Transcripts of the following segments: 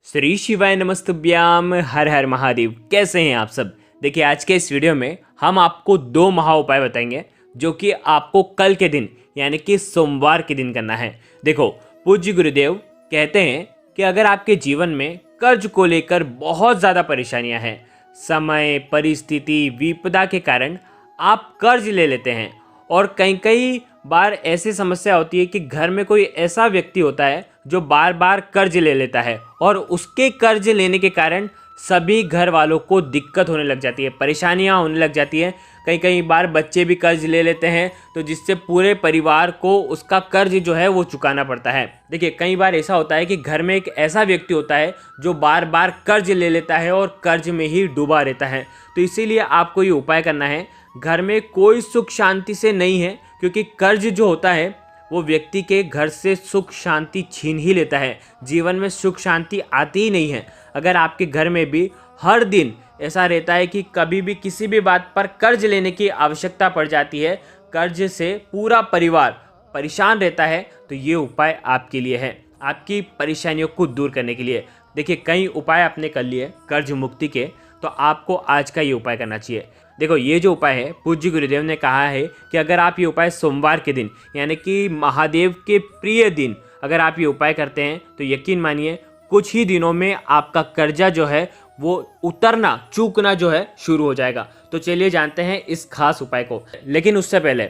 श्री शिवाय नमस्तुभ्याम। हर हर महादेव। कैसे हैं आप सब। देखिए, आज के इस वीडियो में हम आपको 2 महा उपाय बताएंगे जो कि आपको कल के दिन यानी कि सोमवार के दिन करना है। देखो, पूज्य गुरुदेव कहते हैं कि अगर आपके जीवन में कर्ज को लेकर बहुत ज़्यादा परेशानियां हैं, समय, परिस्थिति, विपदा के कारण आप कर्ज ले लेते हैं और कई कई बार ऐसी समस्या होती है कि घर में कोई ऐसा व्यक्ति होता है जो बार बार कर्ज ले लेता है और उसके कर्ज लेने के कारण सभी घर वालों को दिक्कत होने लग जाती है, परेशानियां होने लग जाती हैं। कई कई बार बच्चे भी कर्ज ले लेते हैं तो जिससे पूरे परिवार को उसका कर्ज जो है वो चुकाना पड़ता है। देखिए, कई बार ऐसा होता है कि घर में एक ऐसा व्यक्ति होता है जो बार बार कर्ज ले लेता है और कर्ज में ही डूबा रहता है। तो इसीलिए आपको ये उपाय करना है। घर में कोई सुख शांति से नहीं है, क्योंकि कर्ज जो होता है वो व्यक्ति के घर से सुख शांति छीन ही लेता है। जीवन में सुख शांति आती ही नहीं है। अगर आपके घर में भी हर दिन ऐसा रहता है कि कभी भी किसी भी बात पर कर्ज लेने की आवश्यकता पड़ जाती है, कर्ज से पूरा परिवार परेशान रहता है, तो ये उपाय आपके लिए है, आपकी परेशानियों को दूर करने के लिए। देखिए, कई उपाय आपने कर लिए कर्ज मुक्ति के, तो आपको आज का ये उपाय करना चाहिए। देखो, ये जो उपाय है, पूज्य गुरुदेव ने कहा है कि अगर आप ये उपाय सोमवार के दिन यानी कि महादेव के प्रिय दिन अगर आप ये उपाय करते हैं तो यकीन मानिए कुछ ही दिनों में आपका कर्जा जो है वो उतरना, चूकना जो है शुरू हो जाएगा। तो चलिए जानते हैं इस खास उपाय को। लेकिन उससे पहले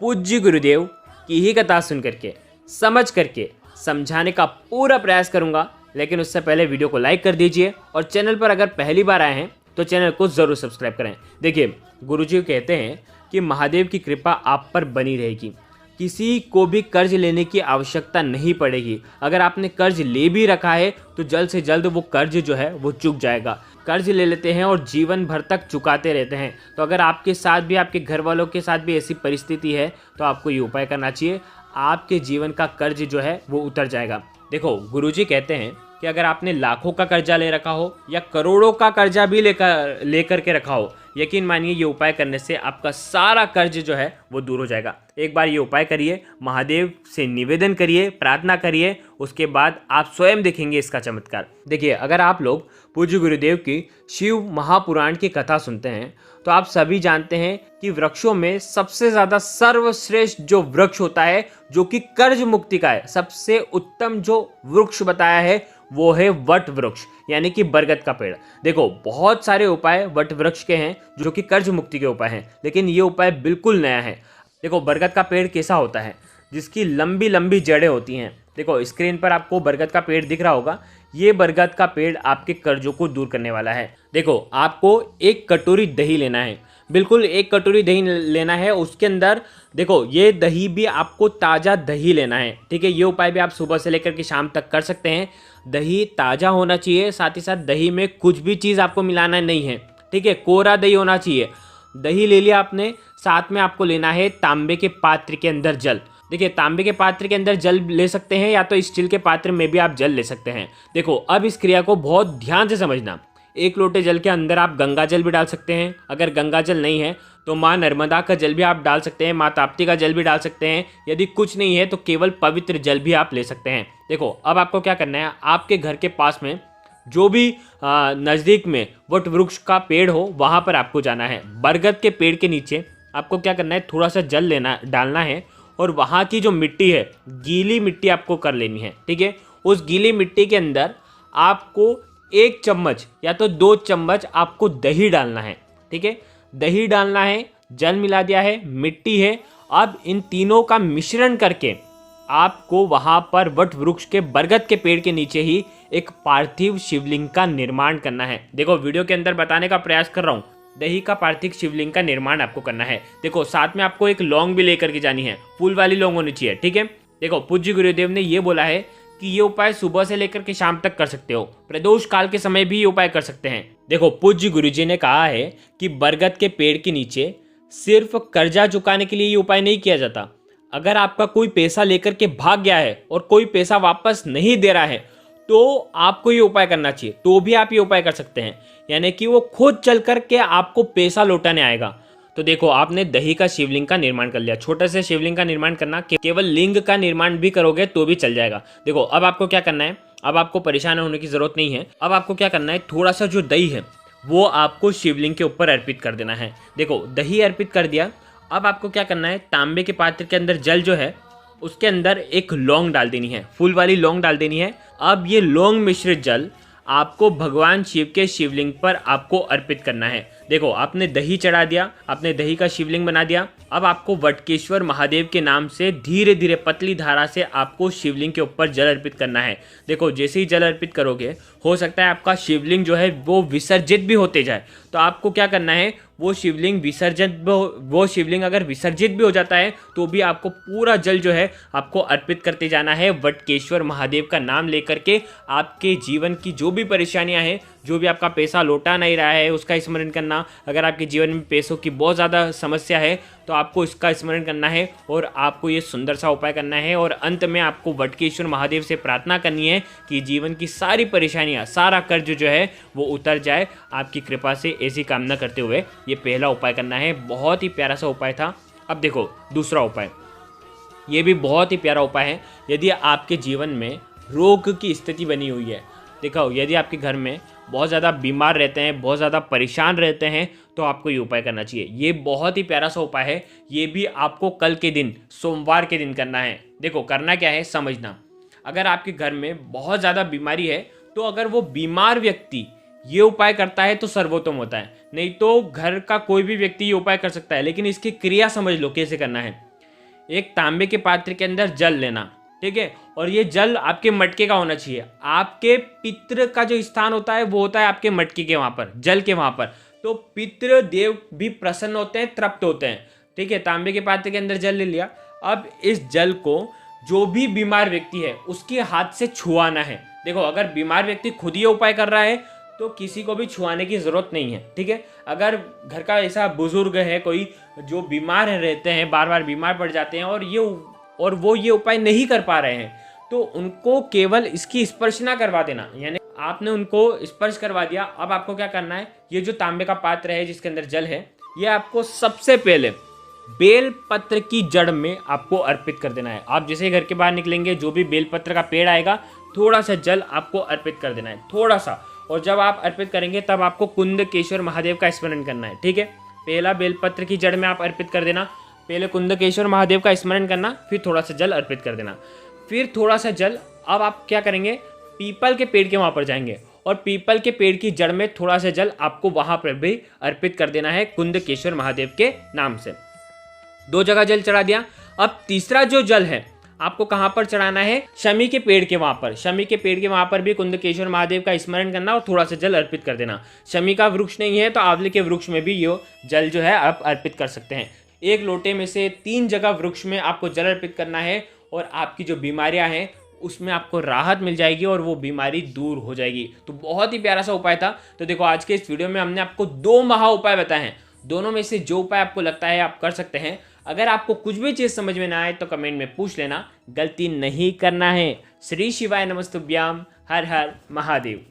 पूज्य गुरुदेव की ही कथा सुन करके, समझ करके समझाने का पूरा प्रयास करूंगा। लेकिन उससे पहले वीडियो को लाइक कर दीजिए और चैनल पर अगर पहली बार आए हैं तो चैनल को ज़रूर सब्सक्राइब करें। देखिए, गुरुजी कहते हैं कि महादेव की कृपा आप पर बनी रहेगी, किसी को भी कर्ज लेने की आवश्यकता नहीं पड़ेगी। अगर आपने कर्ज ले भी रखा है तो जल्द से जल्द वो कर्ज जो है वो चुक जाएगा। कर्ज ले लेते हैं और जीवन भर तक चुकाते रहते हैं। तो अगर आपके साथ भी, आपके घर वालों के साथ भी ऐसी परिस्थिति है तो आपको ये उपाय करना चाहिए। आपके जीवन का कर्ज जो है वो उतर जाएगा। देखो, गुरुजी कहते हैं कि अगर आपने लाखों का कर्जा ले रखा हो या करोड़ों का कर्जा भी लेकर के रखा हो, यकीन मानिए ये उपाय करने से आपका सारा कर्ज जो है वो दूर हो जाएगा। एक बार ये उपाय करिए, महादेव से निवेदन करिए, प्रार्थना करिए, उसके बाद आप स्वयं देखेंगे इसका चमत्कार। देखिए, अगर आप लोग पूज्य गुरुदेव की शिव महापुराण की कथा सुनते हैं तो आप सभी जानते हैं कि वृक्षों में सबसे ज़्यादा सर्वश्रेष्ठ जो वृक्ष होता है, जो कि कर्ज मुक्ति का है, सबसे उत्तम जो वृक्ष बताया है वो है वट वृक्ष यानी कि बरगद का पेड़। देखो, बहुत सारे उपाय वट वृक्ष के हैं जो कि कर्ज मुक्ति के उपाय हैं, लेकिन ये उपाय बिल्कुल नया है। देखो, बरगद का पेड़ कैसा होता है, जिसकी लंबी लंबी जड़ें होती हैं। देखो, स्क्रीन पर आपको बरगद का पेड़ दिख रहा होगा। ये बरगद का पेड़ आपके कर्जों को दूर करने वाला है। देखो, आपको 1 कटोरी दही लेना है, बिल्कुल 1 कटोरी दही लेना है। उसके अंदर देखो, ये दही भी आपको ताज़ा दही लेना है, ठीक है। ये उपाय भी आप सुबह से लेकर के शाम तक कर सकते हैं। दही ताज़ा होना चाहिए, साथ ही साथ दही में कुछ भी चीज़ आपको मिलाना नहीं है, ठीक है। कोरा दही होना चाहिए। दही ले लिया आपने, साथ में आपको लेना है तांबे के पात्र के अंदर जल। देखिए, तांबे के पात्र के अंदर जल ले सकते हैं या तो स्टील के पात्र में भी आप जल ले सकते हैं। देखो, अब इस क्रिया को बहुत ध्यान से समझना। 1 लोटे जल के अंदर आप गंगा जल भी डाल सकते हैं। अगर गंगा जल नहीं है तो माँ नर्मदा का जल भी आप डाल सकते हैं, माँ ताप्ती का जल भी डाल सकते हैं। यदि कुछ नहीं है तो केवल पवित्र जल भी आप ले सकते हैं। देखो, अब आपको क्या करना है, आपके घर के पास में जो भी नज़दीक में वट वृक्ष का पेड़ हो वहाँ पर आपको जाना है। बरगद के पेड़ के नीचे आपको क्या करना है, थोड़ा सा जल डालना है और वहाँ की जो मिट्टी है, गीली मिट्टी आपको कर लेनी है, ठीक है। उस गीली मिट्टी के अंदर आपको 1 चम्मच या तो 2 चम्मच आपको दही डालना है, ठीक है। दही डालना है, जल मिला दिया है, मिट्टी है। अब इन तीनों का मिश्रण करके आपको वहाँ पर वट वृक्ष के बरगद के पेड़ के नीचे ही एक पार्थिव शिवलिंग का निर्माण करना है। देखो, वीडियो के अंदर बताने का प्रयास कर रहा हूँ, दही का पार्थिव शिवलिंग का निर्माण आपको करना है। देखो, साथ में आपको एक लौंग भी लेकर के जानी है, फूल वाली लौंग होनी चाहिए, ठीक है। देखो, पूज्य गुरुदेव ने ये बोला है कि ये उपाय सुबह से लेकर के शाम तक कर सकते हो, प्रदोष काल के समय भी ये उपाय कर सकते हैं। देखो, पूज्य गुरुजी ने कहा है कि बरगद के पेड़ के नीचे सिर्फ कर्जा चुकाने के लिए ये उपाय नहीं किया जाता। अगर आपका कोई पैसा लेकर के भाग गया है और कोई पैसा वापस नहीं दे रहा है तो आपको ये उपाय करना चाहिए, तो भी आप ये उपाय कर सकते हैं, यानी कि वो खुद चल कर के आपको पैसा लौटाने आएगा। तो देखो, आपने दही का शिवलिंग का निर्माण कर लिया। छोटे से शिवलिंग का निर्माण करना, केवल लिंग का निर्माण भी करोगे तो भी चल जाएगा। देखो, अब आपको क्या करना है, अब आपको परेशान होने की ज़रूरत नहीं है। अब आपको क्या करना है, थोड़ा सा जो दही है वो आपको शिवलिंग के ऊपर अर्पित कर देना है। देखो दही अर्पित कर दिया। अब आपको क्या करना है, तांबे के पात्र के अंदर जल जो है उसके अंदर एक लौंग डाल देनी है, फूल वाली लौंग डाल देनी है। अब ये लौंग मिश्रित जल आपको भगवान शिव के शिवलिंग पर आपको अर्पित करना है। देखो आपने दही चढ़ा दिया, आपने दही का शिवलिंग बना दिया। अब आपको वटकेश्वर महादेव के नाम से धीरे धीरे पतली धारा से आपको शिवलिंग के ऊपर जल अर्पित करना है। देखो जैसे ही जल अर्पित करोगे हो सकता है आपका शिवलिंग जो है वो विसर्जित भी होते जाए। तो आपको क्या करना है, वो शिवलिंग अगर विसर्जित भी हो जाता है तो भी आपको पूरा जल जो है आपको अर्पित करते जाना है। वटकेश्वर महादेव का नाम लेकर के आपके जीवन की जो भी परेशानियां हैं, जो भी आपका पैसा लौटा नहीं रहा है उसका स्मरण करना। अगर आपके जीवन में पैसों की बहुत ज़्यादा समस्या है तो आपको इसका स्मरण करना है और आपको ये सुंदर सा उपाय करना है। और अंत में आपको वटकेश्वर महादेव से प्रार्थना करनी है कि जीवन की सारी परेशानियां, सारा कर्ज जो है वो उतर जाए आपकी कृपा से। ऐसी कामना करते हुए ये पहला उपाय करना है। बहुत ही प्यारा सा उपाय था। अब देखो दूसरा उपाय, ये भी बहुत ही प्यारा उपाय है। यदि आपके जीवन में रोग की स्थिति बनी हुई है, देखो यदि आपके घर में बहुत ज़्यादा बीमार रहते हैं, बहुत ज़्यादा परेशान रहते हैं, तो आपको ये उपाय करना चाहिए। ये बहुत ही प्यारा सा उपाय है। ये भी आपको कल के दिन, सोमवार के दिन करना है। देखो करना क्या है समझना। अगर आपके घर में बहुत ज़्यादा बीमारी है तो अगर वो बीमार व्यक्ति ये उपाय करता है तो सर्वोत्तम होता है। नहीं तो घर का कोई भी व्यक्ति ये उपाय कर सकता है, लेकिन इसकी क्रिया समझ लो कैसे करना है। एक तांबे के पात्र के अंदर जल लेना, ठीक है, और ये जल आपके मटके का होना चाहिए। आपके पितृ का जो स्थान होता है वो होता है आपके मटके के वहां पर, जल के वहां पर। तो पितृ देव भी प्रसन्न होते हैं, तृप्त होते हैं, ठीक है। तांबे के पात्र के अंदर जल ले लिया। अब इस जल को जो भी बीमार व्यक्ति है उसके हाथ से छुआना है। देखो अगर बीमार व्यक्ति खुद ये उपाय कर रहा है तो किसी को भी छुआने की जरूरत नहीं है, ठीक है। अगर घर का ऐसा बुजुर्ग है कोई जो बीमार रहते हैं, बार बार बीमार पड़ जाते हैं और वो ये उपाय नहीं कर पा रहे हैं, तो उनको केवल इसकी स्पर्श ना करवा देना, यानी आपने उनको स्पर्श करवा दिया। अब आपको क्या करना है, ये जो तांबे का पात्र है जिसके अंदर जल है, ये आपको सबसे पहले बेल पत्र की जड़ में आपको अर्पित कर देना है। आप जैसे घर के बाहर निकलेंगे, जो भी बेल पत्र का पेड़ आएगा, थोड़ा सा जल आपको अर्पित कर देना है, थोड़ा सा। और जब आप अर्पित करेंगे तब आपको कुंदकेश्वर महादेव का स्मरण करना है, ठीक है। पहला बेलपत्र की जड़ में आप अर्पित कर देना, पहले कुंदकेश्वर महादेव का स्मरण करना, फिर थोड़ा सा जल अर्पित कर देना, फिर थोड़ा सा जल। अब आप क्या करेंगे, पीपल के पेड़ के वहां पर जाएंगे और पीपल के पेड़ की जड़ में थोड़ा सा जल आपको वहां पर भी अर्पित कर देना है कुंदकेश्वर महादेव के नाम से। 2 जगह जल चढ़ा दिया। अब तीसरा जो जल है आपको कहां पर चढ़ाना है, शमी के पेड़ के वहां पर। शमी के पेड़ के वहां पर भी कुंदकेश्वर महादेव का स्मरण करना और थोड़ा सा जल अर्पित कर देना। शमी का वृक्ष नहीं है तो आंवले के वृक्ष में भी ये जल जो है आप अर्पित कर सकते हैं। एक लोटे में से 3 जगह वृक्ष में आपको जल अर्पित करना है और आपकी जो बीमारियां हैं उसमें आपको राहत मिल जाएगी और वो बीमारी दूर हो जाएगी। तो बहुत ही प्यारा सा उपाय था। तो देखो आज के इस वीडियो में हमने आपको 2 महा उपाय बताए हैं। दोनों में से जो उपाय आपको लगता है आप कर सकते हैं। अगर आपको कुछ भी चीज़ समझ में ना आए तो कमेंट में पूछ लेना, गलती नहीं करना है। श्री शिवाय नमस्तुभ्याम। हर हर महादेव।